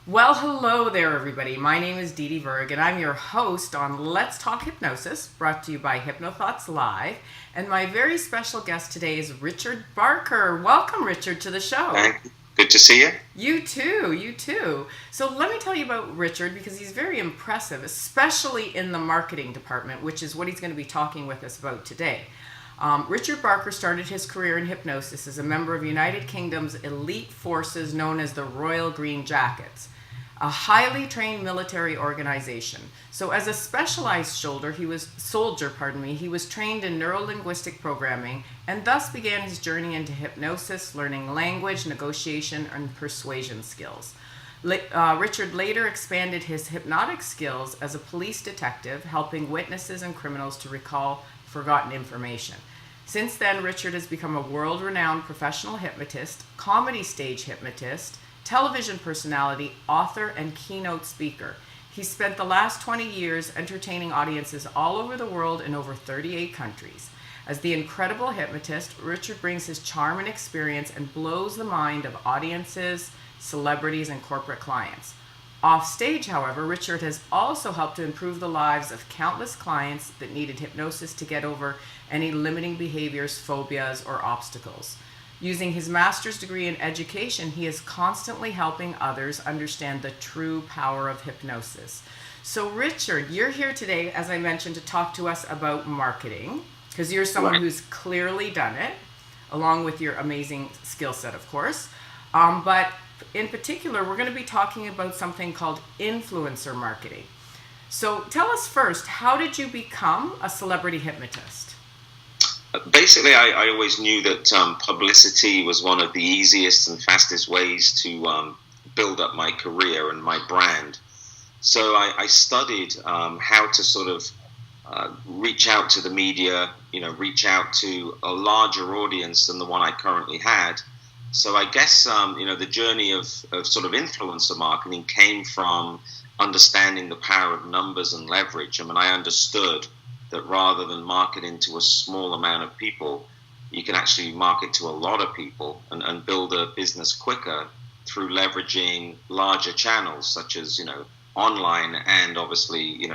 Well, hello there, everybody. My name is Dee Dee Verg, and I'm your host on Let's Talk Hypnosis, brought to you by Hypnothoughts Live. And my very special guest today is Richard Barker. Welcome, Richard, to the show. Thank you. Good to see you. You too, you too. So let me tell you about Richard because he's very impressive, especially in the marketing department, which is what he's going to be talking with us about today. Richard Barker started his career in hypnosis as a member of United Kingdom's elite forces known as the Royal Green Jackets, a highly trained military organization. So as a specialized soldier, he was trained in Neuro-Linguistic Programming and thus began his journey into hypnosis, learning language, negotiation, and persuasion skills. Richard later expanded his hypnotic skills as a police detective, helping witnesses and criminals to recall forgotten information. Since then, Richard has become a world-renowned professional hypnotist, comedy stage hypnotist, television personality, author, and keynote speaker. He spent the last 20 years entertaining audiences all over the world in over 38 countries. As the Incredible Hypnotist, Richard brings his charm and experience and blows the mind of audiences, celebrities, and corporate clients. Offstage, however, Richard has also helped to improve the lives of countless clients that needed hypnosis to get over any limiting behaviors, phobias, or obstacles. Using his master's degree in education, he is constantly helping others understand the true power of hypnosis. So, Richard, you're here today, as I mentioned, to talk to us about marketing, because you're someone who's clearly done it, along with your amazing skill set, of course. But in particular, we're going to be talking about something called influencer marketing. So tell us first, how did you become a celebrity hypnotist? Basically, I always knew that publicity was one of the easiest and fastest ways to build up my career and my brand. So I studied how to sort of reach out to the media, reach out to a larger audience than the one I currently had. So I guess, the journey of sort of influencer marketing came from understanding the power of numbers and leverage. I mean, I understood that rather than marketing to a small amount of people, you can actually market to a lot of people and build a business quicker through leveraging larger channels such as, online and obviously,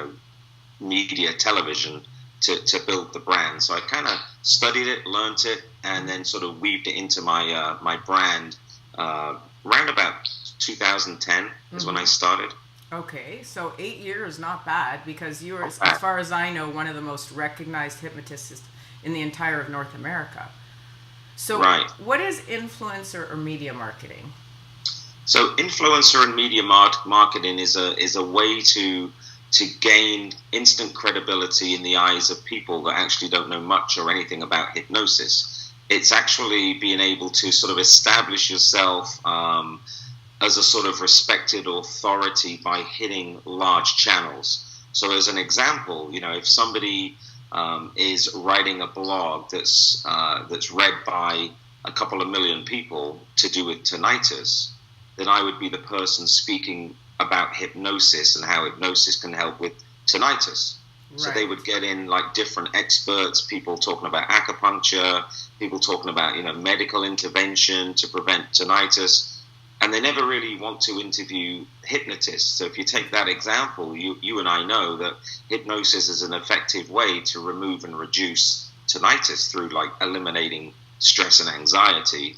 media, television to build the brand. So I kind of studied it, learned it, and then sort of weaved it into my my brand. Around about 2010 is when I started. Okay, so 8 years, not bad, because you're, as far as I know, one of the most recognized hypnotists in the entire of North America. So What is influencer or media marketing? So influencer and media marketing is a way to gain instant credibility in the eyes of people that actually don't know much or anything about hypnosis. It's actually being able to sort of establish yourself as a sort of respected authority by hitting large channels. So as an example, if somebody is writing a blog that's read by a couple of million people to do with tinnitus, then I would be the person speaking about hypnosis and how hypnosis can help with tinnitus. Right. So they would get in like different experts, people talking about acupuncture, people talking about medical intervention to prevent tinnitus, and they never really want to interview hypnotists. So if you take that example, you and I know that hypnosis is an effective way to remove and reduce tinnitus through like eliminating stress and anxiety.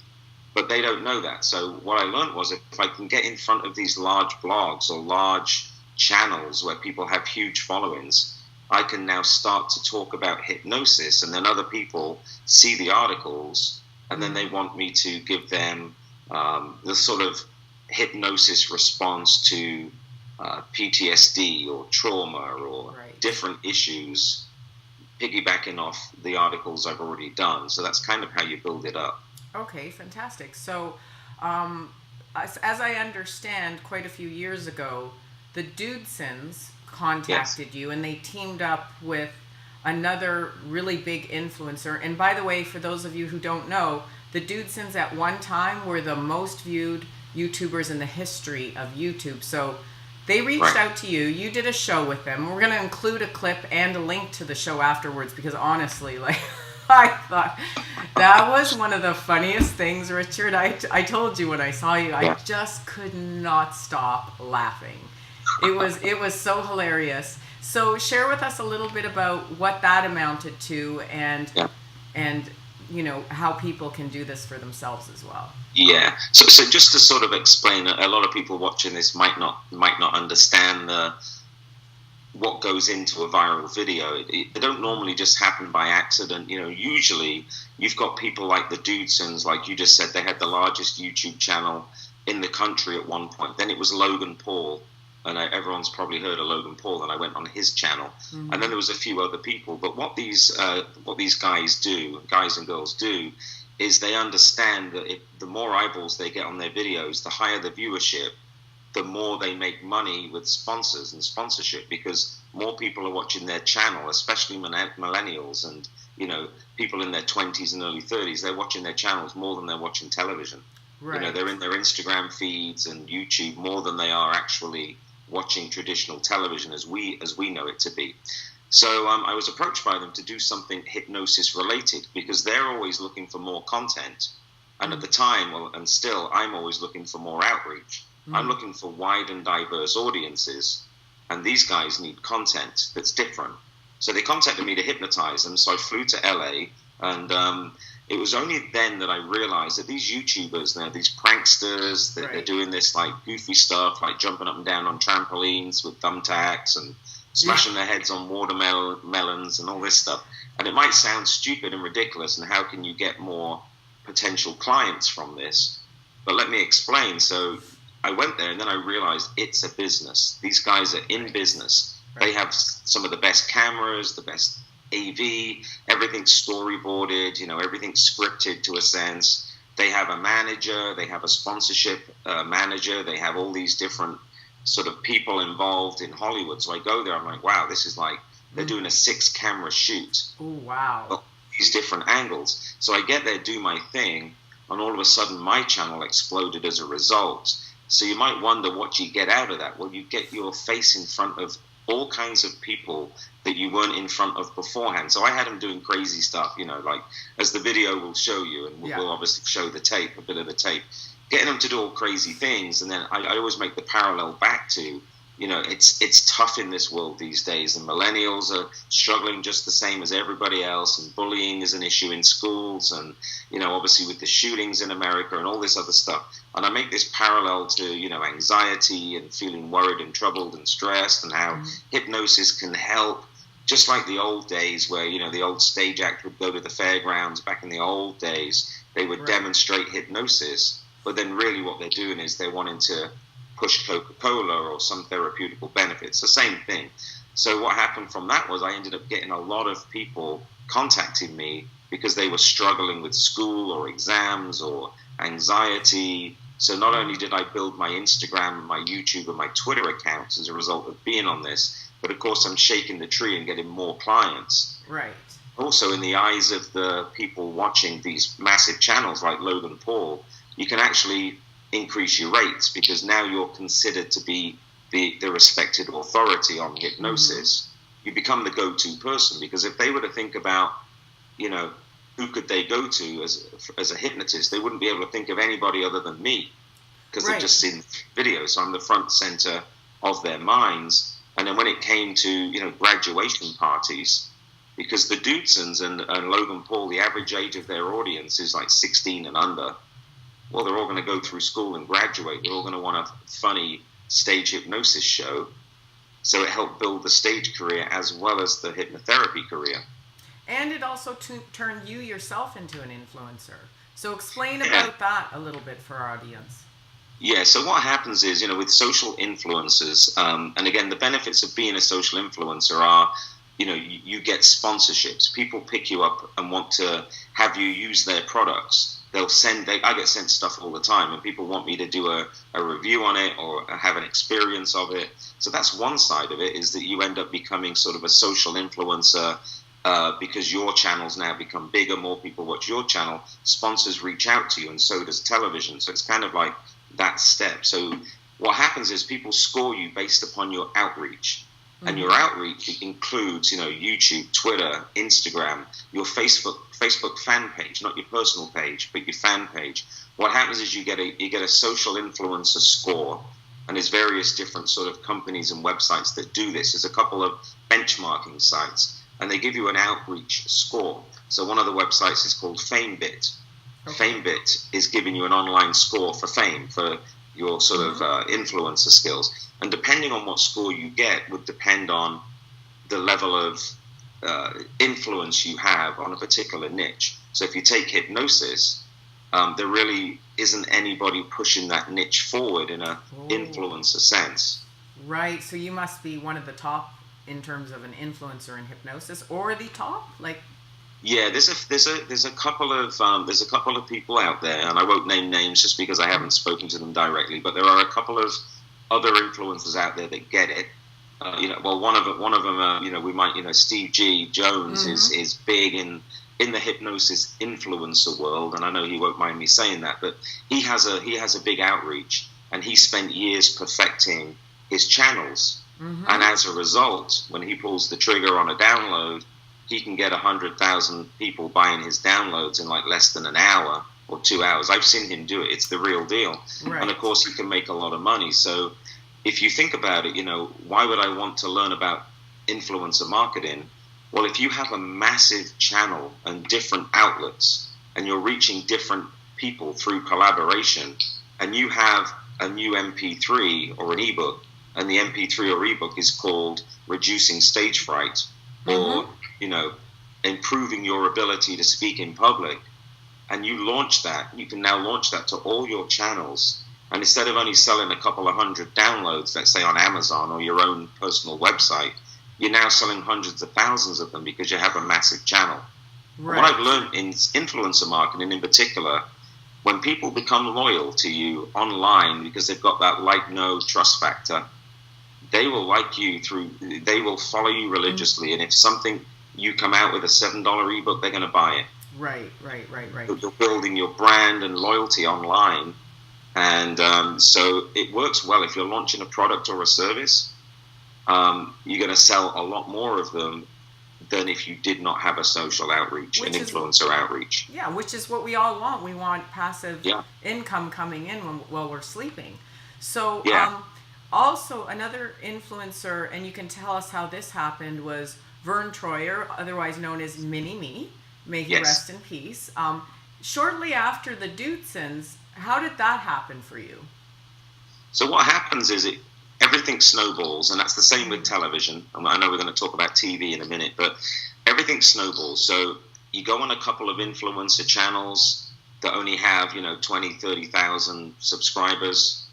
But they don't know that. So what I learned was if I can get in front of these large blogs or large channels where people have huge followings, I can now start to talk about hypnosis, and then other people see the articles and then they want me to give them the sort of hypnosis response to PTSD or trauma or different issues, piggybacking off the articles I've already done. So that's kind of how you build it up. Okay, fantastic. So, as I understand, quite a few years ago, the Dudesons contacted you, and they teamed up with another really big influencer. And by the way, for those of you who don't know, the Dudesons at one time were the most viewed YouTubers in the history of YouTube. So they reached out to you. You did a show with them. We're going to include a clip and a link to the show afterwards because honestly, I thought that was one of the funniest things, Richard. I told you when I saw you, I just could not stop laughing. It was so hilarious. So share with us a little bit about what that amounted to, and how people can do this for themselves as well. Yeah. So just to sort of explain, a lot of people watching this might not understand what goes into a viral video. They don't normally just happen by accident. Usually you've got people like the Dudesons, like you just said, they had the largest YouTube channel in the country at one point. Then it was Logan Paul, and everyone's probably heard of Logan Paul, and I went on his channel. Mm-hmm. And then there was a few other people. But what these guys and girls do, is they understand that the more eyeballs they get on their videos, the higher the viewership, the more they make money with sponsors and sponsorship, because more people are watching their channel, especially millennials and people in their 20s and early 30s. They're watching their channels more than they're watching television. Right. They're in their Instagram feeds and YouTube more than they are actually watching traditional television as we know it to be. So I was approached by them to do something hypnosis related, because they're always looking for more content, and at the time, and still, I'm always looking for more outreach. I'm looking for wide and diverse audiences, and these guys need content that's different. So they contacted me to hypnotize them. So I flew to LA, and it was only then that I realized that these YouTubers now, these pranksters, they're doing this like goofy stuff, like jumping up and down on trampolines with thumbtacks and smashing their heads on watermelons and all this stuff. And it might sound stupid and ridiculous, and how can you get more potential clients from this? But let me explain. So I went there, and then I realized it's a business. These guys are in business. They have some of the best cameras, the best AV, everything's storyboarded, everything's scripted to a sense. They have a manager, they have a sponsorship manager, they have all these different sort of people involved in Hollywood. So I go there, I'm like, wow, this is like, they're doing a 6-camera shoot. Oh, wow. These different angles. So I get there, do my thing, and all of a sudden my channel exploded as a result. So you might wonder what you get out of that. Well, you get your face in front of all kinds of people that you weren't in front of beforehand. So I had them doing crazy stuff, like as the video will show you, and we'll obviously show the tape, a bit of the tape, getting them to do all crazy things. And then I always make the parallel back to, it's tough in this world these days, and millennials are struggling just the same as everybody else, and bullying is an issue in schools, and obviously with the shootings in America and all this other stuff. And I make this parallel to anxiety and feeling worried and troubled and stressed, and how hypnosis can help, just like the old days where the old stage act would go to the fairgrounds back in the old days. They would demonstrate hypnosis, but then really what they're doing is they're wanting to push Coca-Cola or some therapeutical benefits. The same thing. So what happened from that was I ended up getting a lot of people contacting me because they were struggling with school or exams or anxiety. So not only did I build my Instagram, my YouTube, and my Twitter accounts as a result of being on this, but of course I'm shaking the tree and getting more clients. Right. Also, in the eyes of the people watching these massive channels like Logan Paul, you can actually increase your rates, because now you're considered to be the respected authority on hypnosis. You become the go-to person, because if they were to think about, who could they go to as a hypnotist, they wouldn't be able to think of anybody other than me, because they've just seen videos. So I'm the front center of their minds. And then when it came to, graduation parties, because the Dudesons and Logan Paul, the average age of their audience is like 16 and under. Well, they're all going to go through school and graduate. They're all going to want a funny stage hypnosis show. So it helped build the stage career as well as the hypnotherapy career. And it also turned you yourself into an influencer. So explain about that a little bit for our audience. Yeah, so what happens is, with social influencers, and again, the benefits of being a social influencer are, you get sponsorships. People pick you up and want to have you use their products. I get sent stuff all the time, and people want me to do a review on it or have an experience of it. So that's one side of it, is that you end up becoming sort of a social influencer because your channels now become bigger, more people watch your channel, sponsors reach out to you, and so does television. So it's kind of like that step. So what happens is people score you based upon your outreach. And your outreach includes, YouTube, Twitter, Instagram, your Facebook fan page, not your personal page, but your fan page. What happens is you get a social influencer score, and there's various different sort of companies and websites that do this. There's a couple of benchmarking sites, and they give you an outreach score. So one of the websites is called FameBit. Okay. FameBit is giving you an online score for fame, for your sort of influencer skills. And depending on what score you get would depend on the level of influence you have on a particular niche. So if you take hypnosis, there really isn't anybody pushing that niche forward in a influencer sense. Right. So you must be one of the top in terms of an influencer in hypnosis, or the top, like. Yeah, there's a couple of people out there, and I won't name names just because I haven't spoken to them directly. But there are a couple of other influencers out there that get it. One of them, we might, Steve G. Jones is big in the hypnosis influencer world, and I know he won't mind me saying that, but he has a big outreach, and he spent years perfecting his channels, and as a result, when he pulls the trigger on a download, he can get 100,000 people buying his downloads in like less than an hour or 2 hours. I've seen him do it. It's the real deal. Right. And of course, he can make a lot of money. So if you think about it, why would I want to learn about influencer marketing? Well, if you have a massive channel and different outlets, and you're reaching different people through collaboration, and you have a new MP3 or an ebook, and the MP3 or ebook is called Reducing Stage Fright, or improving your ability to speak in public, and you launch that, you can now launch that to all your channels, and instead of only selling a couple of hundred downloads, let's say on Amazon or your own personal website, you're now selling hundreds of thousands of them because you have a massive channel. Right. What I've learned in influencer marketing in particular, when people become loyal to you online because they've got that like-no trust factor, they will like you they will follow you religiously, and if you come out with a $7 ebook, they're going to buy it. Right. You're building your brand and loyalty online, and so it works well. If you're launching a product or a service, you're going to sell a lot more of them than if you did not have a social outreach, an influencer outreach. Yeah, which is what we all want. We want passive income coming in while we're sleeping. So also another influencer, and you can tell us how this happened, was Vern Troyer, otherwise known as Mini-Me. May he rest in peace. Shortly after the Dudesons, how did that happen for you? So what happens is everything snowballs, and that's the same with television. And I know we're going to talk about TV in a minute, but everything snowballs. So you go on a couple of influencer channels that only have, 20, 30,000 subscribers.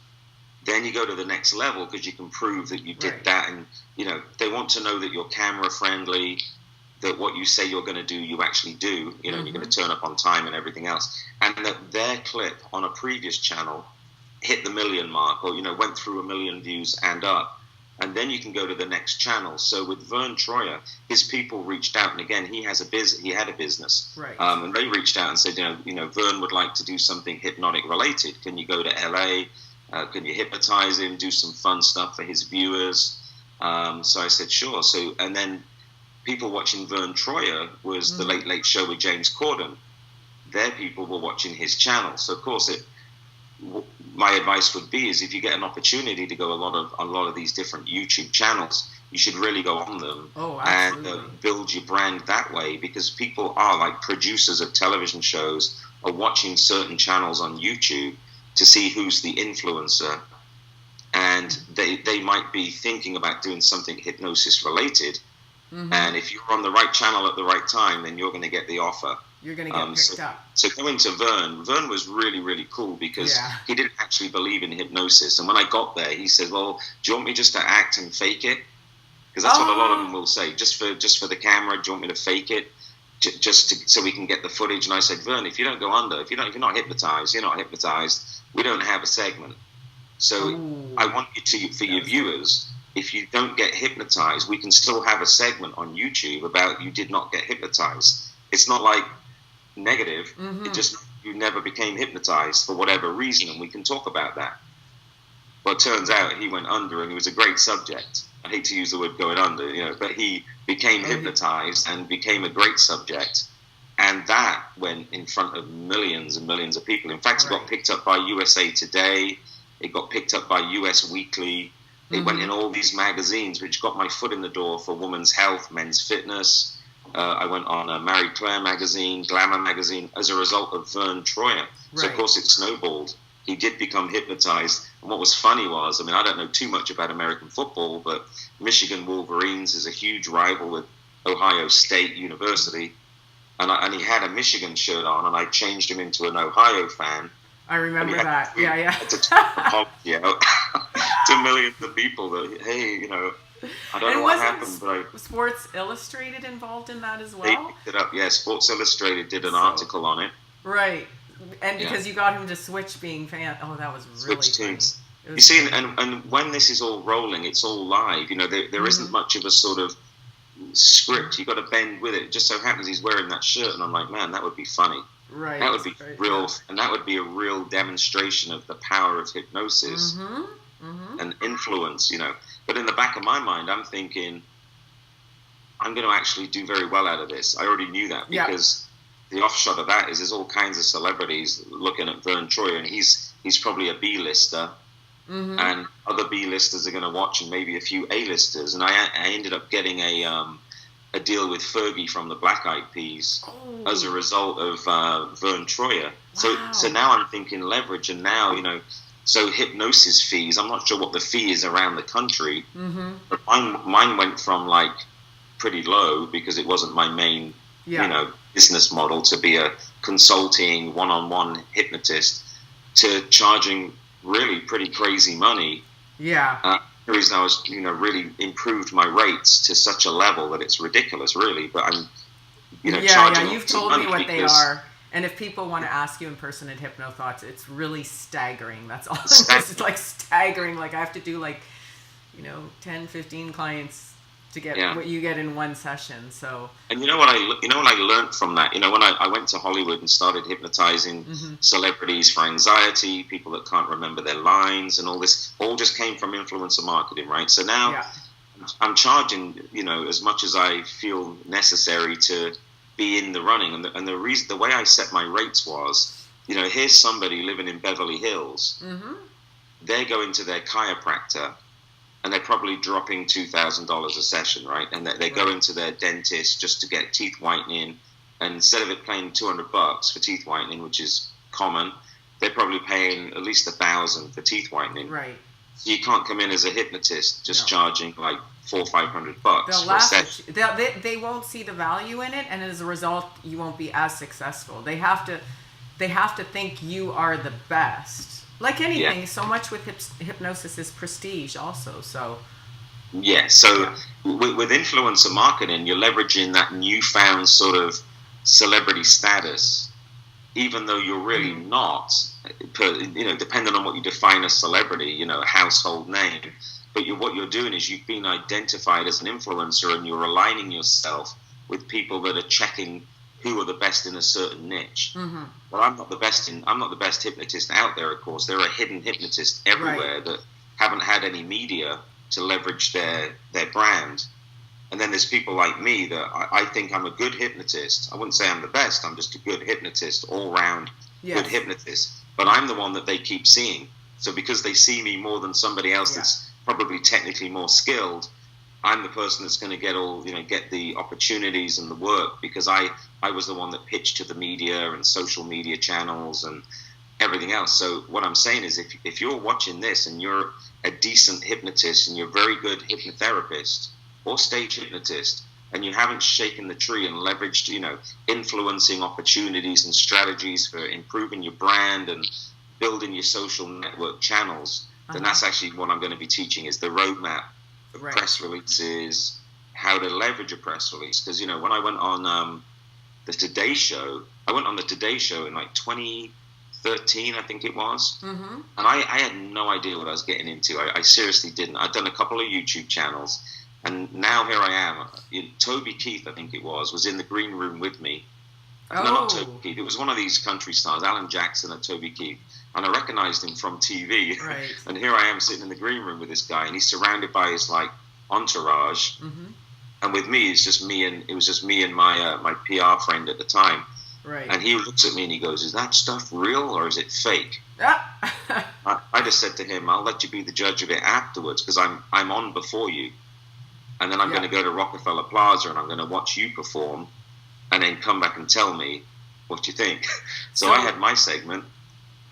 Then you go to the next level because you can prove that you did that, and they want to know that you're camera friendly, that what you say you're going to do, you actually do. You're going to turn up on time and everything else, and that their clip on a previous channel hit the million mark, or went through 1 million views and up, and then you can go to the next channel. So with Vern Troyer, his people reached out, and again, he had a business, right? And they reached out and said, Vern would like to do something hypnotic related. Can you go to LA? Can you hypnotize him, do some fun stuff for his viewers? So I said, sure. So, and then people watching Vern Troyer was the Late Late Show with James Corden. Their people were watching his channel. So, of course, my advice would be is if you get an opportunity to go a lot of these different YouTube channels, you should really go on them and build your brand that way, because people are like producers of television shows are watching certain channels on YouTube to see who's the influencer, and they might be thinking about doing something hypnosis related, and if you're on the right channel at the right time, then you're going to get the offer. You're going to get picked up. So going to Vern was really, really cool because he didn't actually believe in hypnosis, and when I got there, he said, well, do you want me just to act and fake it? Because that's what a lot of them will say, just for the camera, do you want me to fake it? So we can get the footage. And I said, Vern, if you don't go under, if you're not hypnotized, we don't have a segment. So I want you to, for your viewers, if you don't get hypnotized, we can still have a segment on YouTube about you did not get hypnotized. It's not like negative. It just, you never became hypnotized for whatever reason, and we can talk about that. Well, it turns out he went under, and he was a great subject. I hate to use the word going under, but he became hypnotized and became a great subject. And that went in front of millions and millions of people. In fact, it got picked up by USA Today. It got picked up by US Weekly. It went in all these magazines, which got my foot in the door for women's health, men's fitness. I went on Marie Claire magazine, Glamour magazine, as a result of Vern Troyer. Right. So, of course, it snowballed. He did become hypnotized. And what was funny was, I don't know too much about American football, but Michigan Wolverines is a huge rival with Ohio State University. And he had a Michigan shirt on, and I changed him into an Ohio fan. I remember that. Yeah. To millions of people that, hey, I don't know what happened, but Sports Illustrated involved in that as well? They picked it up, yeah. Sports Illustrated did an article on it. Right. And because you got him to switch being fan. Oh, that was really funny. You see, and when this is all rolling, it's all live. There isn't much of a sort of script. You got to bend with it. It just so happens he's wearing that shirt, and I'm like, man, that would be funny. Right. That would be real, and that would be a real demonstration of the power of hypnosis and influence. But in the back of my mind, I'm thinking, I'm going to actually do very well out of this. I already knew that because the offshot of that is there's all kinds of celebrities looking at Vern Troyer, and he's probably a B-lister. And other B-listers are going to watch, and maybe a few A-listers. And I ended up getting a deal with Fergie from the Black Eyed Peas as a result of Vern Troyer. Wow. So now I'm thinking leverage, and now, so hypnosis fees, I'm not sure what the fee is around the country, but mine went from like pretty low because it wasn't my main, business model to be a consulting one-on-one hypnotist to charging really pretty crazy money. Yeah. The reason I was, really improved my rates to such a level that it's ridiculous, really. But I'm, charging. Yeah, you've told me what they are. And if people want to ask you in person at Hypnothoughts, it's really staggering. That's all. It's like staggering. Like I have to do 10, 15 clients to get what you get in one session. So. And you know what I learned from that? When I went to Hollywood and started hypnotizing celebrities for anxiety, people that can't remember their lines, and all this, all just came from influencer marketing, right? So now I'm charging, as much as I feel necessary to be in the running, and the reason, the way I set my rates was, here's somebody living in Beverly Hills. They're going to their chiropractor, and they're probably dropping $2,000 a session, right? And they're going to their dentist just to get teeth whitening, and instead of it paying $200 for teeth whitening, which is common, they're probably paying at least $1,000 for teeth whitening. Right. So you can't come in as a hypnotist just charging like $400 or $500. They'll laugh at you. They won't see the value in it, and as a result, you won't be as successful. They have to think you are the best. Like anything, so much with hypnosis is prestige also. So. Yeah. So with influencer marketing, you're leveraging that newfound sort of celebrity status, even though you're really not. Depending on what you define as celebrity, a household name. But what you're doing is you've been identified as an influencer, and you're aligning yourself with people that are checking who are the best in a certain niche. Well, I'm not the best hypnotist out there, of course. There are hidden hypnotists everywhere that haven't had any media to leverage their brand. And then there's people like me that I think I'm a good hypnotist. I wouldn't say I'm the best. I'm just a good hypnotist, all-round good hypnotist. But I'm the one that they keep seeing. So because they see me more than somebody else that's probably technically more skilled, I'm the person that's going to get the opportunities and the work, because I was the one that pitched to the media and social media channels and everything else. So what I'm saying is, if you're watching this and you're a decent hypnotist and you're a very good hypnotherapist or stage hypnotist, and you haven't shaken the tree and leveraged, influencing opportunities and strategies for improving your brand and building your social network channels, then that's actually what I'm going to be teaching, is the roadmap of press releases, how to leverage a press release. Because, when I went on the Today Show, in like 2013, I think it was, and I had no idea what I was getting into. I seriously didn't. I'd done a couple of YouTube channels, and now here I am. Toby Keith, I think it was in the green room with me. No, not Toby Keith. It was one of these country stars, Alan Jackson and Toby Keith. And I recognized him from TV. Right. And here I am sitting in the green room with this guy, and he's surrounded by his entourage. And with me, it was just me and my PR friend at the time. Right. And he looks at me and he goes, "Is that stuff real or is it fake?" I just said to him, "I'll let you be the judge of it afterwards, because I'm on before you, and then I'm going to go to Rockefeller Plaza and I'm going to watch you perform, and then come back and tell me what you think." So I had my segment,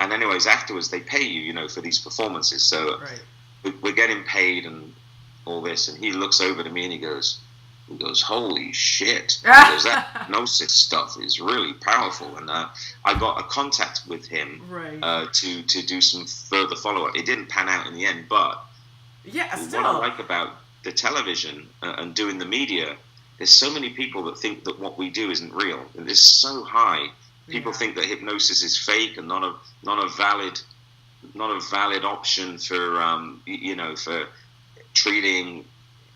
and anyways, afterwards they pay you, for these performances. So we're getting paid and all this, and he looks over to me and he goes, "Holy shit!" He goes, "That hypnosis stuff is really powerful." And I got a contact with him to do some further follow up. It didn't pan out in the end, but what I like about the television and doing the media, there's so many people that think that what we do isn't real. And it's so high. People think that hypnosis is fake and not a valid option for for treating.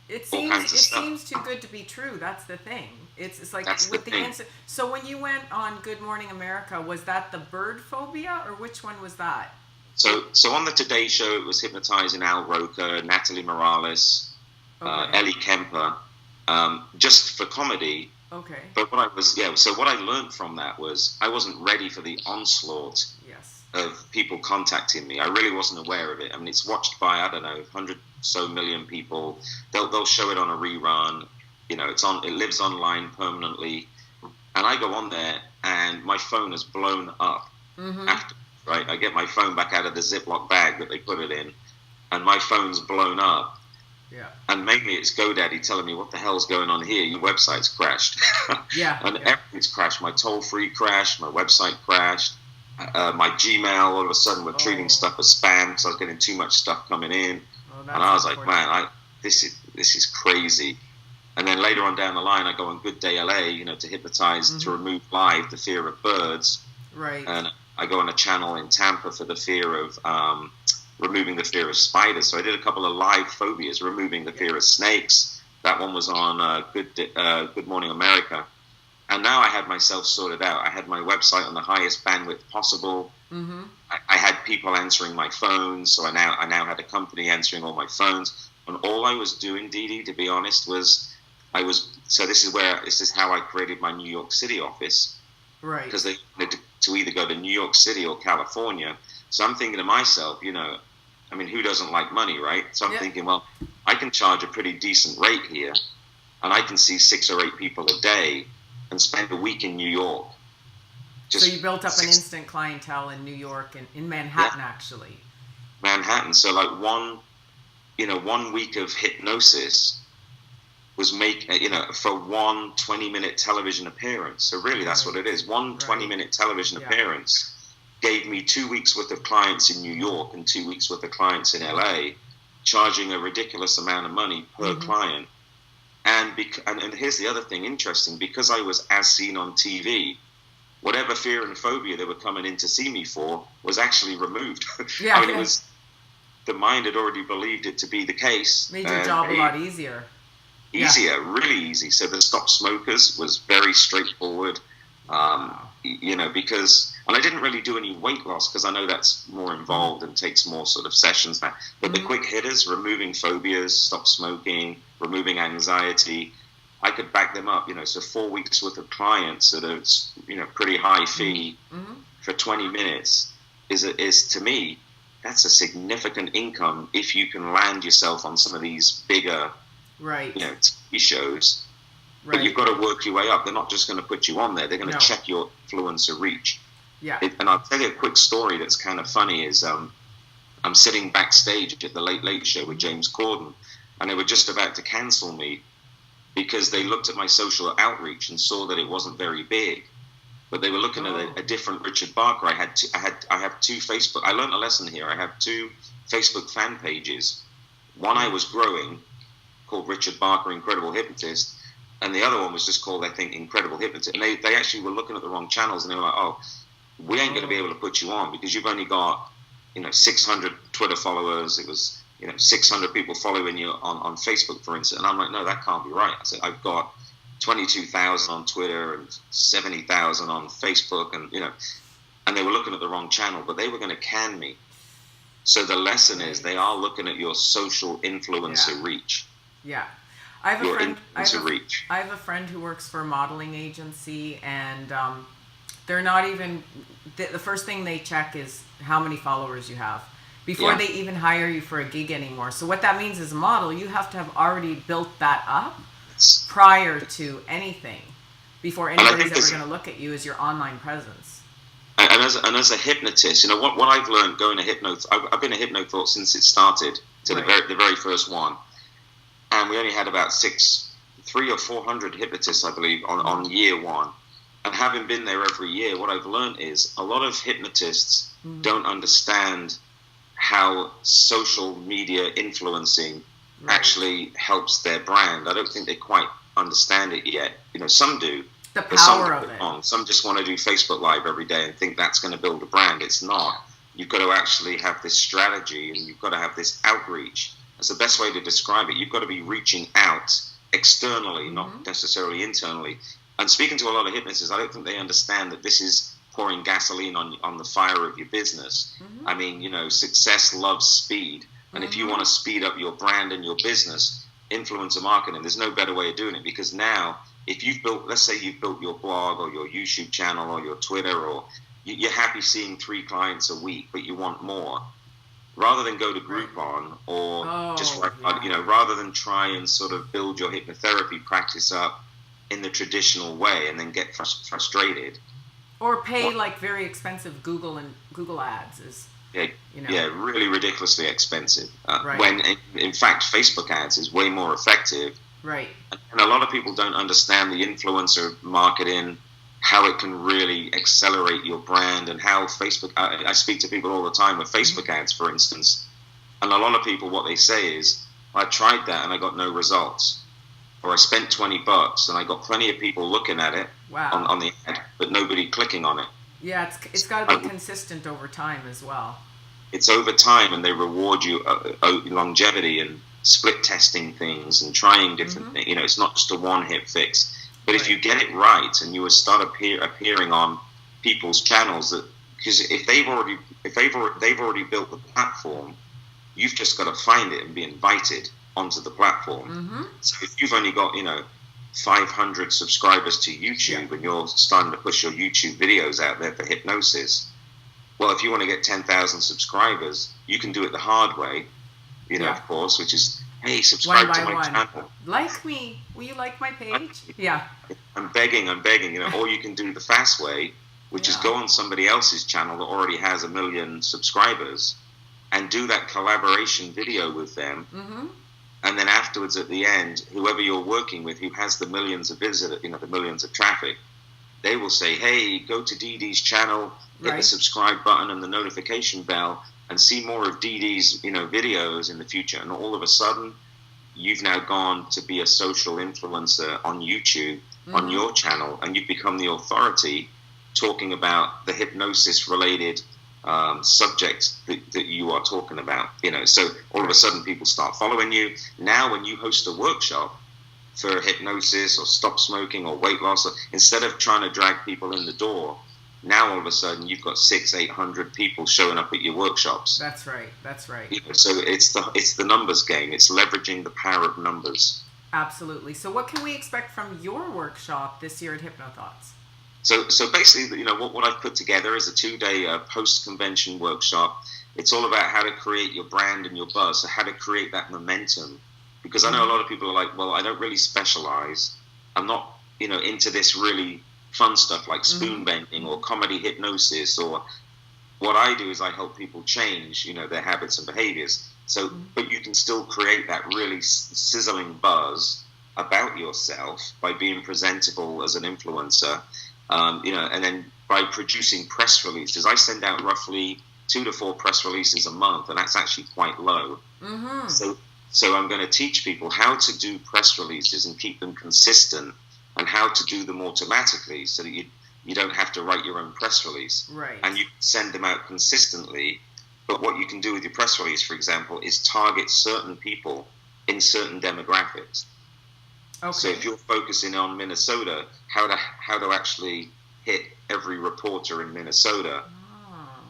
It seems too good to be true. That's the thing. It's like with the answer. So when you went on Good Morning America, was that the bird phobia, or which one was that? So on the Today Show, it was hypnotizing Al Roker, Natalie Morales, Ellie Kemper, just for comedy. Okay. But what I learned from that was I wasn't ready for the onslaught of people contacting me. I really wasn't aware of it. I mean, it's watched by, 100 so million people. They'll show it on a rerun. It lives online permanently. And I go on there and my phone is blown up after, right? I get my phone back out of the Ziploc bag that they put it in, and my phone's blown up. Yeah. And mainly it's GoDaddy telling me, "What the hell's going on here? Your website's crashed." And everything's crashed. My toll-free crashed. My website crashed. My Gmail, all of a sudden, we're treating stuff as spam because I was getting too much stuff coming in. And I was like, man, this is crazy. And then later on down the line, I go on Good Day LA, to hypnotize, to remove live the fear of birds. Right. And I go on a channel in Tampa for the fear of removing the fear of spiders. So I did a couple of live phobias, removing the fear of snakes. That one was on Good Morning America. And now I had myself sorted out. I had my website on the highest bandwidth possible. I had people answering my phones, so I now had a company answering all my phones. And all I was doing, Dee Dee, to be honest, was this is how I created my New York City office. Right. Because they wanted to either go to New York City or California. So I'm thinking to myself, who doesn't like money, right? So I'm thinking, well, I can charge a pretty decent rate here, and I can see 6 or 8 people a day and spend a week in New York. So you built up an instant clientele in New York and in Manhattan, actually. Manhattan. So like one week of hypnosis was for one 20-minute television appearance. So really that's what it is. One 20-minute television appearance gave me 2 weeks worth of clients in New York and 2 weeks worth of clients in LA, charging a ridiculous amount of money per client. And here's the other thing interesting, because I was as seen on TV, whatever fear and phobia they were coming in to see me for was actually removed. It was, the mind had already believed it to be the case. Made your job a lot easier. Really easy. So the Stop Smokers was very straightforward, because, and I didn't really do any weight loss because I know that's more involved and takes more sort of sessions now. But the quick hitters, removing phobias, stop smoking, removing anxiety, I could back them up, so 4 weeks worth of clients at a, pretty high fee for 20 minutes is to me, that's a significant income if you can land yourself on some of these bigger, TV shows. But you've got to work your way up. They're not just going to put you on there. They're going to check your influencer reach. Yeah. And I'll tell you a quick story that's kind of funny is I'm sitting backstage at the Late Late Show with James Corden, and they were just about to cancel me because they looked at my social outreach and saw that it wasn't very big. But they were looking at a different Richard Barker. I have two Facebook. I learned a lesson here. I have 2 Facebook fan pages. One I was growing, called Richard Barker, Incredible Hypnotist, and the other one was just called, I think, Incredible Hypnotist. And they actually were looking at the wrong channels, and they were like, "Oh, we ain't going to be able to put you on because you've only got, 600 Twitter followers." It was, 600 people following you on Facebook, for instance. And I'm like, no, that can't be right. I said, I've got 22,000 on Twitter and 70,000 on Facebook, and they were looking at the wrong channel, but they were going to can me. So the lesson is they are looking at your social influencer reach. Yeah. I have a your friend. influence and reach. I have a friend who works for a modeling agency, and they're not even. The first thing they check is how many followers you have before they even hire you for a gig anymore. So what that means as a model, you have to have already built that up prior to anything, before anybody's ever going to look at you, as your online presence. And as a hypnotist, you know what I've learned going to Hypnothoughts. I've been a Hypnothought since it started, to the very first one, and we only had about 300 or 400 hypnotists, I believe, on year one. And having been there every year, what I've learned is a lot of hypnotists don't understand how social media influencing actually helps their brand. I don't think they quite understand it yet. You know, some do. The power of it. Some just want to do Facebook Live every day and think that's going to build a brand. It's not. You've got to actually have this strategy, and you've got to have this outreach. That's the best way to describe it. You've got to be reaching out externally, not necessarily internally. And speaking to a lot of hypnotists, I don't think they understand that this is pouring gasoline on the fire of your business. I mean, you know, success loves speed. And if you want to speed up your brand and your business, influencer marketing, there's no better way of doing it. Because now, if you've built, let's say you've built your blog or your YouTube channel or your Twitter, or you're happy seeing 3 clients a week, but you want more, rather than go to Groupon or you know, rather than try and sort of build your hypnotherapy practice up in the traditional way and then get frustrated, or pay like very expensive Google ads is really ridiculously expensive. When in fact Facebook ads is way more effective. Right. And a lot of people don't understand the influencer marketing, how it can really accelerate your brand, and how Facebook. I speak to people all the time with Facebook ads, for instance, and a lot of people, what they say is, I tried that and I got no results. Or I spent $20 and I got plenty of people looking at it on the ad, but nobody clicking on it. Yeah, it's got to be consistent over time as well. It's over time, and they reward you longevity and split testing things and trying different things. You know, it's not just a one-hit fix. But if you get it right and you start appearing on people's channels, that because if they've already built the platform, you've just got to find it and be invited onto the platform. So if you've only got 500 subscribers to YouTube and you're starting to push your YouTube videos out there for hypnosis, well, if you want to get 10,000 subscribers, you can do it the hard way, of course, which is, hey, subscribe to my channel. Like me. Will you like my page? Yeah. I'm begging, or you can do the fast way, which is go on somebody else's channel that already has 1 million subscribers and do that collaboration video with them. And then afterwards, at the end, whoever you're working with, who has the millions of visitors, the millions of traffic, they will say, hey, go to Dee Dee's channel, hit the subscribe button and the notification bell, and see more of Dee Dee's, videos in the future. And all of a sudden, you've now gone to be a social influencer on YouTube, on your channel, and you've become the authority talking about the hypnosis-related subject that you are talking about. So all of a sudden, people start following you. Now, when you host a workshop for hypnosis or stop smoking or weight loss, instead of trying to drag people in the door, now all of a sudden you've got 600-800 people showing up at your workshops. That's right. So it's the numbers game. It's leveraging the power of numbers. Absolutely. So what can we expect from your workshop this year at Hypnothoughts? So basically, what I've put together is a 2-day post-convention workshop. It's all about how to create your brand and your buzz, so how to create that momentum. Because I know a lot of people are like, well, I don't really specialize. I'm not, into this really fun stuff like spoon bending or comedy hypnosis. Or what I do is I help people change, their habits and behaviors. So, but you can still create that really sizzling buzz about yourself by being presentable as an influencer. And then by producing press releases. I send out roughly 2 to 4 press releases a month, and that's actually quite low. So I'm going to teach people how to do press releases and keep them consistent, and how to do them automatically so that you don't have to write your own press release. Right. And you send them out consistently. But what you can do with your press release, for example, is target certain people in certain demographics. Okay. So if you're focusing on Minnesota, how to actually hit every reporter in Minnesota,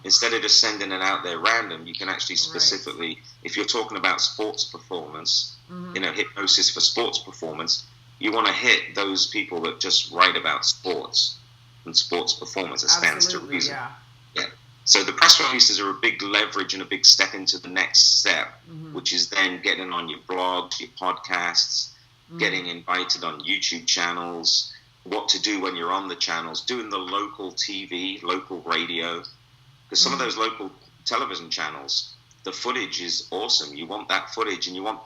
instead of just sending it out there random, you can actually specifically, if you're talking about sports performance, hypnosis for sports performance, you want to hit those people that just write about sports and sports performance. It stands to reason. Yeah. So the press releases are a big leverage and a big step into the next step, which is then getting on your blogs, your podcasts, getting invited on YouTube channels, what to do when you're on the channels, doing the local TV, local radio. Because some of those local television channels, the footage is awesome. You want that footage, and you want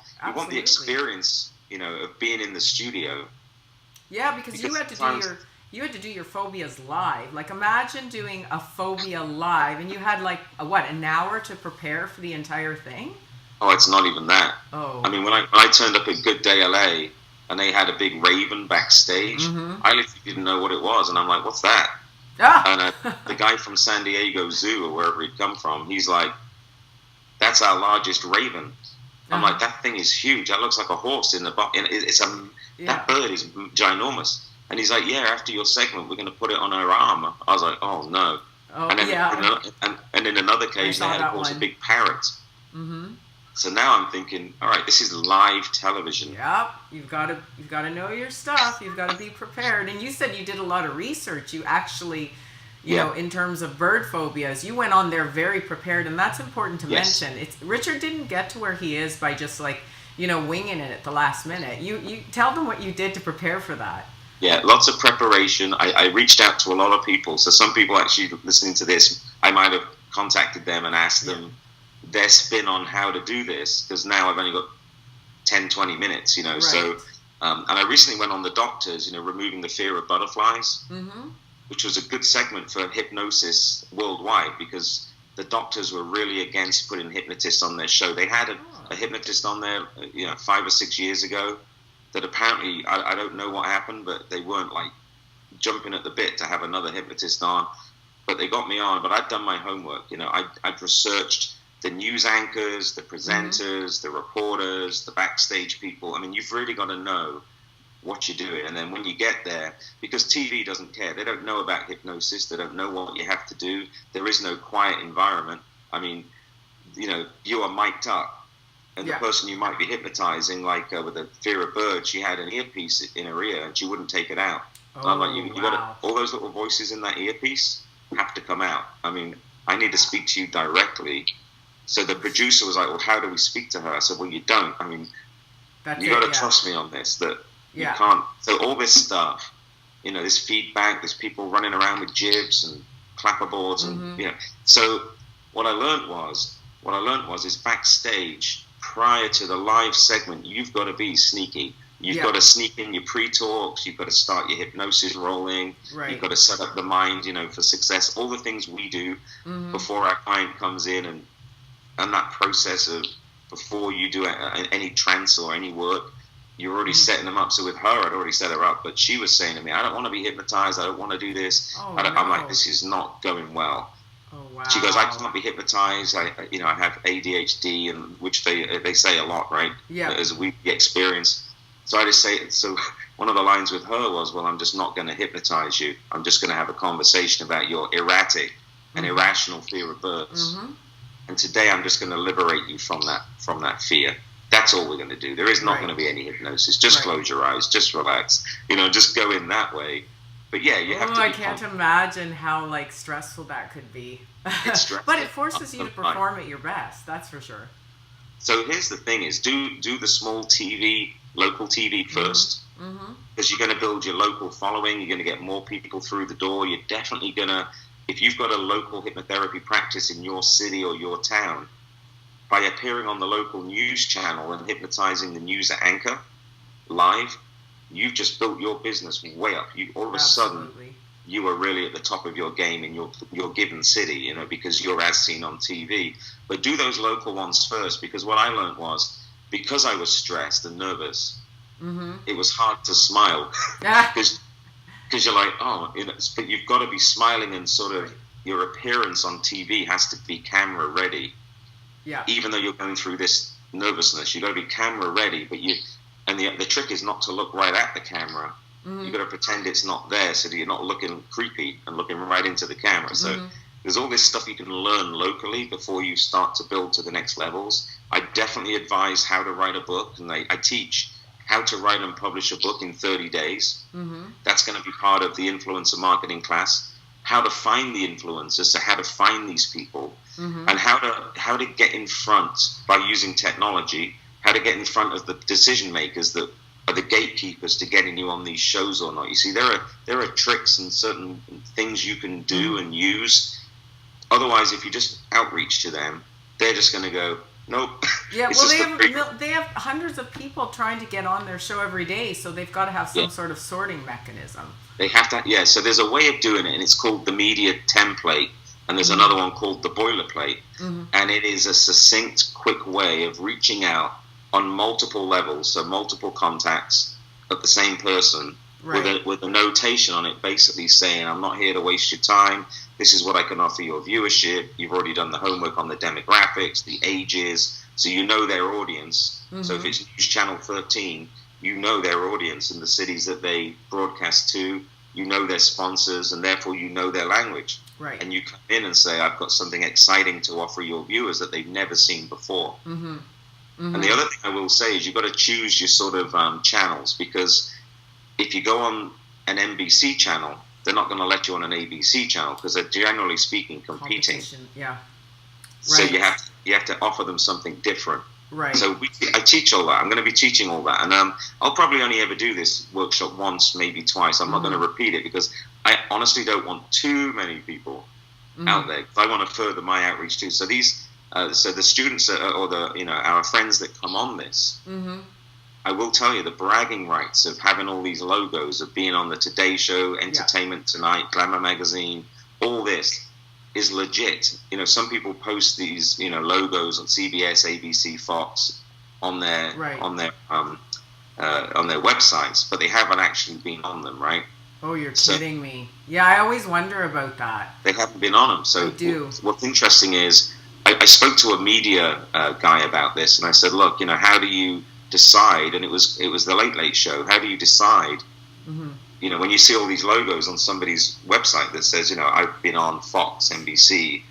the experience, of being in the studio. Yeah, because you had to do your phobias live. Like, imagine doing a phobia live, and you had an hour to prepare for the entire thing. Oh, it's not even that. Oh, I mean, when I turned up at Good Day LA, and they had a big raven backstage, I literally didn't know what it was, and I'm like, what's that? And the guy from San Diego Zoo, or wherever he'd come from, he's like, that's our largest raven. I'm like, that thing is huge. That looks like a horse in the that bird is ginormous. And he's like, yeah, after your segment, we're going to put it on her arm. I was like, oh, no. Oh, and then, and in another case, they had, of course, a big parrot. So now I'm thinking, all right, this is live television. Yep, you've got to know your stuff. You've got to be prepared. And you said you did a lot of research. You actually, you know, in terms of bird phobias, you went on there very prepared, and that's important to mention. Richard didn't get to where he is by just winging it at the last minute. You tell them what you did to prepare for that. Yeah, lots of preparation. I reached out to a lot of people. So some people actually listening to this, I might have contacted them and asked them their spin on how to do this, because now I've only got 10, 20 minutes, Right. So, and I recently went on the doctors, removing the fear of butterflies, which was a good segment for hypnosis worldwide, because the doctors were really against putting hypnotists on their show. They had a hypnotist on there, 5 or 6 years ago, that apparently, I don't know what happened, but they weren't jumping at the bit to have another hypnotist on, but they got me on. But I'd done my homework, I'd researched the news anchors, the presenters, the reporters, the backstage people. I mean, you've really got to know what you're doing. And then when you get there, because TV doesn't care, they don't know about hypnosis, they don't know what you have to do. There is no quiet environment. I mean, you are mic'd up. And the person you might be hypnotizing, with the fear of birds, she had an earpiece in her ear and she wouldn't take it out. Oh, I'm like, you got all those little voices in that earpiece have to come out. I mean, I need to speak to you directly. So the producer was like, well, how do we speak to her? I said, well, you don't. I mean, you got to trust me on this, that you can't. So all this stuff, this feedback, there's people running around with jibs and clapperboards. And, So what I learned was is backstage, prior to the live segment, you've got to be sneaky. You've got to sneak in your pre-talks. You've got to start your hypnosis rolling. Right. You've got to set up the mind, for success. All the things we do before our client comes in, and that process of before you do any trance or any work, you're already setting them up. So with her, I'd already set her up, but she was saying to me, I don't want to be hypnotized. I don't want to do this. I'm like, this is not going well. Oh, wow. She goes, I can't be hypnotized. I have ADHD, and which they say a lot, right? Yeah. As we experience. So I just say, so one of the lines with her was, well, I'm just not going to hypnotize you. I'm just going to have a conversation about your erratic and irrational fear of birds. And today I'm just going to liberate you from that fear. That's all we're going to do. There is not going to be any hypnosis. Just close your eyes. Just relax. Just go in that way. But yeah, you have to. I can't imagine how stressful that could be. It's stressful. But it forces you to perform at your best. That's for sure. So here's the thing: is do the small TV, local TV first, because you're going to build your local following. You're going to get more people through the door. You're definitely going to, if you've got a local hypnotherapy practice in your city or your town, by appearing on the local news channel and hypnotizing the news anchor live, you've just built your business way up. All of a sudden, you are really at the top of your game in your given city, because you're as seen on TV. But do those local ones first, because what I learned was, because I was stressed and nervous, it was hard to smile. Because you're like, but you've got to be smiling, and sort of your appearance on TV has to be camera ready. Yeah. Even though you're going through this nervousness, you've got to be camera ready, but the trick is not to look right at the camera. You've got to pretend it's not there, so that you're not looking creepy and looking right into the camera. So there's all this stuff you can learn locally before you start to build to the next levels. I definitely advise how to write a book, and I teach how to write and publish a book in 30 days. Mm-hmm. That's going to be part of the influencer marketing class. How to find the influencers, so how to find these people, Mm-hmm. and how to get in front by using technology, how to get in front of the decision makers that are the gatekeepers to getting you on these shows or not. You see, there are tricks and certain things you can do and use. Otherwise, if you just outreach to them, they're just going to go, nope. Yeah, well, they have hundreds of people trying to get on their show every day, so they've got to have some sort of sorting mechanism. They have to, yeah. So there's a way of doing it, and it's called the media template, and there's another one called the boilerplate, and it is a succinct, quick way of reaching out on multiple levels, so multiple contacts of the same person, right, with a notation on it, basically saying, I'm not here to waste your time. This is what I can offer your viewership. You've already done the homework on the demographics, the ages, so you know their audience. So if it's News Channel 13, you know their audience and the cities that they broadcast to. You know their sponsors, and therefore you know their language. Right. And you come in and say, I've got something exciting to offer your viewers that they've never seen before. Mm-hmm. And the other thing I will say is you've got to choose your sort of channels, because if you go on an NBC channel, they're not going to let you on an ABC channel because they're generally speaking competing. Yeah. Right. So you have to offer them something different. Right. So I teach all that. I'm going to be teaching all that, and I'll probably only ever do this workshop once, maybe twice. I'm not going to repeat it because I honestly don't want too many people out there. I want to further my outreach too. So so the students or our friends that come on this, I will tell you the bragging rights of having all these logos, of being on the Today Show, Entertainment Tonight, Glamour Magazine, all this is legit. Some people post these logos on CBS, ABC, Fox on their websites, but they haven't actually been on them, right? Oh, you're kidding me. Yeah, I always wonder about that. They haven't been on them. So I do. What's interesting is I spoke to a media guy about this, and I said, look, how do you decide? And it was the Late Late Show. How do you decide? When you see all these logos on somebody's website that says, I've been on Fox, NBC,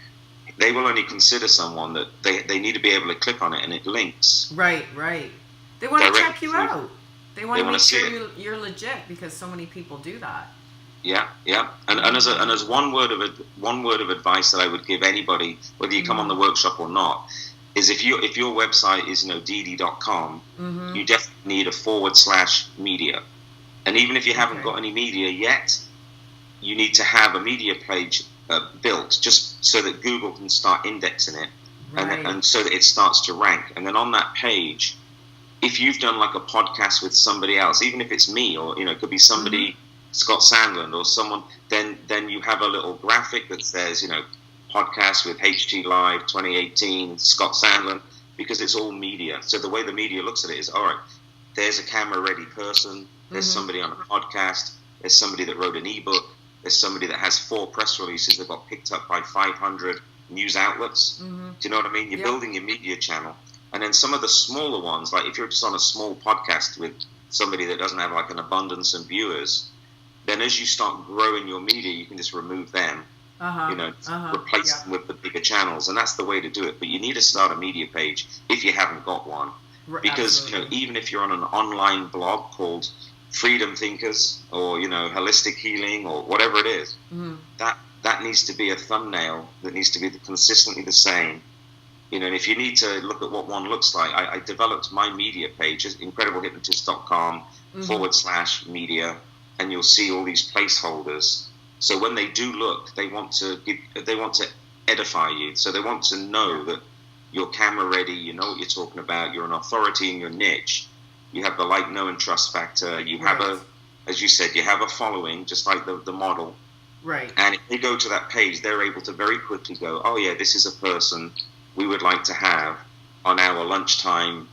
they will only consider someone that they need to be able to click on it and it links. Right. They want to check you out. They want to make sure you're legit because so many people do that. Yeah. And as one word of advice that I would give anybody, whether you come on the workshop or not, is if your website is dd.com, you definitely need a /media. And even if you haven't got any media yet, you need to have a media page built just so that Google can start indexing it, and so that it starts to rank. And then on that page, if you've done like a podcast with somebody else, even if it's me or it could be somebody, Scott Sandland or someone, then you have a little graphic that says podcast with HT Live 2018 Scott Sandland, because it's all media. So the way the media looks at it is, all right, there's a camera ready person. There's somebody on a podcast. There's somebody that wrote an ebook. There's somebody that has 4 press releases that got picked up by 500 news outlets. Do you know what I mean? You're building your media channel. And then some of the smaller ones, like if you're just on a small podcast with somebody that doesn't have like an abundance of viewers, then as you start growing your media, you can just remove them, replace them with the bigger channels. And that's the way to do it. But you need to start a media page if you haven't got one. Because even if you're on an online blog called Freedom Thinkers or Holistic Healing or whatever it is, that needs to be a thumbnail that needs to be consistently the same. And if you need to look at what one looks like, I developed my media page at incrediblehypnotist.com /media, and you'll see all these placeholders. So when they do look, they want to edify you. So they want to know that you're camera ready, you know what you're talking about, you're an authority in your niche, you have the like, know, and trust factor, you have as you said, you have a following, just like the model. Right. And if they go to that page, they're able to very quickly go, oh yeah, this is a person we would like to have on our lunchtime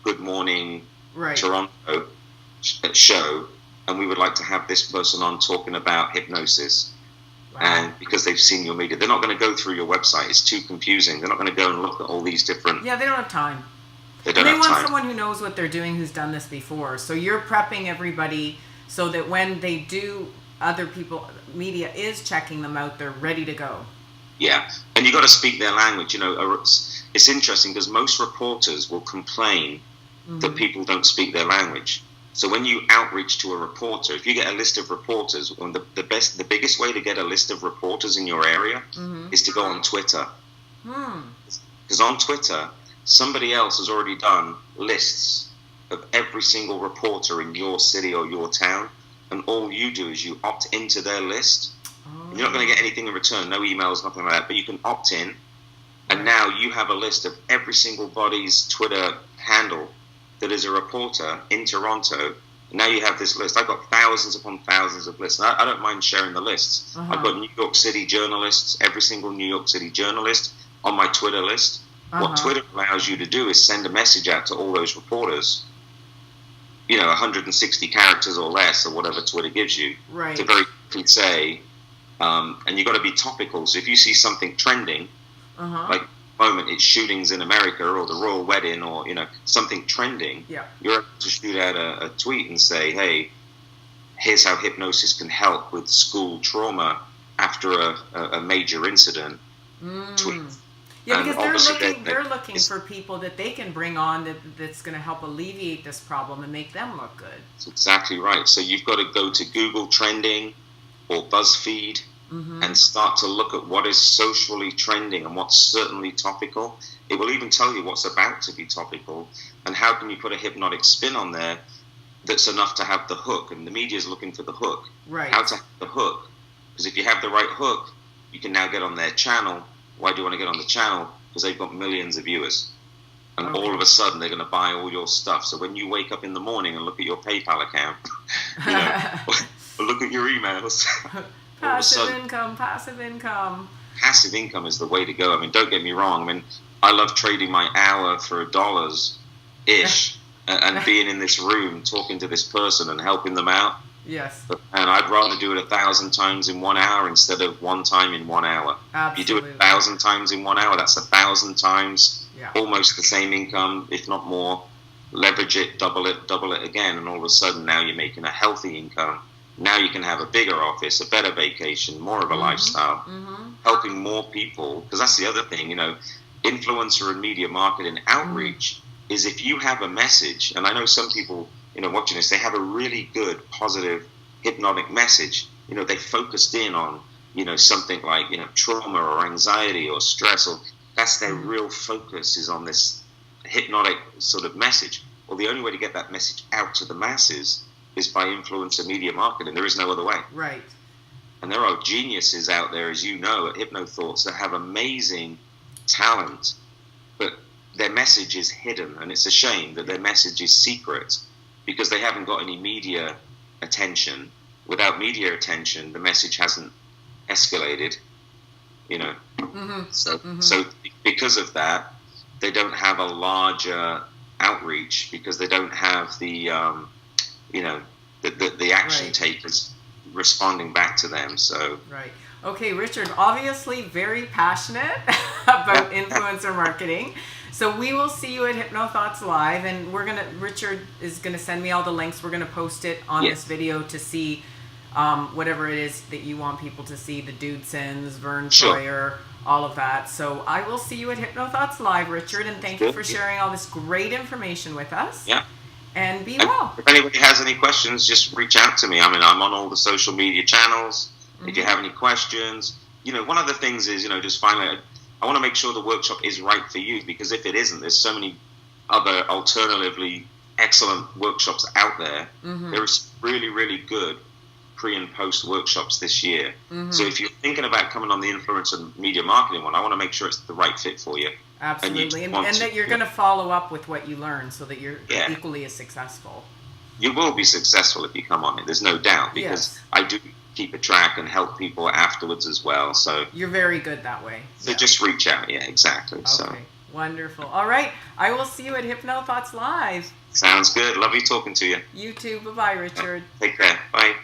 Good Morning Toronto show, and we would like to have this person on talking about hypnosis. And because they've seen your media, they're not going to go through your website. It's too confusing. They're not going to go and look at all these different... Yeah, they don't have time. They want someone who knows what they're doing, who's done this before. So you're prepping everybody so that when they do, other people, media is checking them out, they're ready to go. Yeah, and you got to speak their language. You know, it's interesting because most reporters will complain that people don't speak their language. So when you outreach to a reporter, if you get a list of reporters, the biggest way to get a list of reporters in your area is to go on Twitter. Because on Twitter, somebody else has already done lists of every single reporter in your city or your town, and all you do is you opt into their list. You're not going to get anything in return, no emails, nothing like that, but you can opt in, and now you have a list of every single body's Twitter handle that is a reporter in Toronto. And now you have this list. I've got thousands upon thousands of lists. I don't mind sharing the lists. I've got New York City journalists, every single New York City journalist on my Twitter list. What Twitter allows you to do is send a message out to all those reporters, 160 characters or less, or whatever Twitter gives you, to very quickly say, and you've got to be topical. So if you see something trending, like at the moment it's shootings in America or the royal wedding or something trending, you're able to shoot out a tweet and say, hey, here's how hypnosis can help with school trauma after a major incident. Tweet. Yeah, because they're looking for people that they can bring on that's going to help alleviate this problem and make them look good. That's exactly right. So you've got to go to Google Trending or BuzzFeed and start to look at what is socially trending and what's certainly topical. It will even tell you what's about to be topical and how can you put a hypnotic spin on there that's enough to have the hook. And the media is looking for the hook. Right. How to have the hook. Because if you have the right hook, you can now get on their channel. Why do you want to get on the channel? Because they've got millions of viewers. And all of a sudden, they're going to buy all your stuff. So when you wake up in the morning and look at your PayPal account, or look at your emails. Passive income. Passive income is the way to go. I mean, don't get me wrong. I mean, I love trading my hour for $1-ish and being in this room talking to this person and helping them out. Yes. And I'd rather do it 1,000 times in 1 hour instead of one time in 1 hour. Absolutely. You do it 1,000 times in 1 hour, that's 1,000 times, almost the same income, if not more. Leverage it, double it again, and all of a sudden now you're making a healthy income. Now you can have a bigger office, a better vacation, more of a lifestyle, helping more people. Because that's the other thing, influencer and media marketing outreach is if you have a message, and I know some people, watching this, they have a really good, positive, hypnotic message. They focused in on, something like, trauma or anxiety or stress, or that's their real focus is on this hypnotic sort of message. Well, the only way to get that message out to the masses is by influencer media marketing. There is no other way. Right. And there are geniuses out there, as you know, at Hypnothoughts that have amazing talent, but their message is hidden, and it's a shame that their message is secret because they haven't got any media attention. Without media attention, the message hasn't escalated, So because of that, they don't have a larger outreach because they don't have the the action takers responding back to them. So Okay, Richard, obviously very passionate about influencer marketing. So we will see you at Hypnothoughts Live, and Richard is gonna send me all the links. We're gonna post it on this video to see whatever it is that you want people to see, the Dudesons, Vern Troyer, all of that. So I will see you at Hypnothoughts Live, Richard, and thank you for sharing all this great information with us. Yeah. And be well. If anybody has any questions, just reach out to me. I mean, I'm on all the social media channels. If you have any questions, one of the things is, just finally, I want to make sure the workshop is right for you, because if it isn't, there's so many other alternatively excellent workshops out there. There's really, really good pre and post workshops this year. So if you're thinking about coming on the influencer media marketing one, I want to make sure it's the right fit for you. Absolutely, and that you're going to follow up with what you learn so that you're equally as successful. You will be successful if you come on it, there's no doubt, because I do keep a track and help people afterwards as well. So you're very good that way. So just reach out, exactly. Okay, so wonderful. All right, I will see you at Hypnothoughts Live. Sounds good. Lovely talking to you. You too. Bye-bye, Richard. Take care. Bye.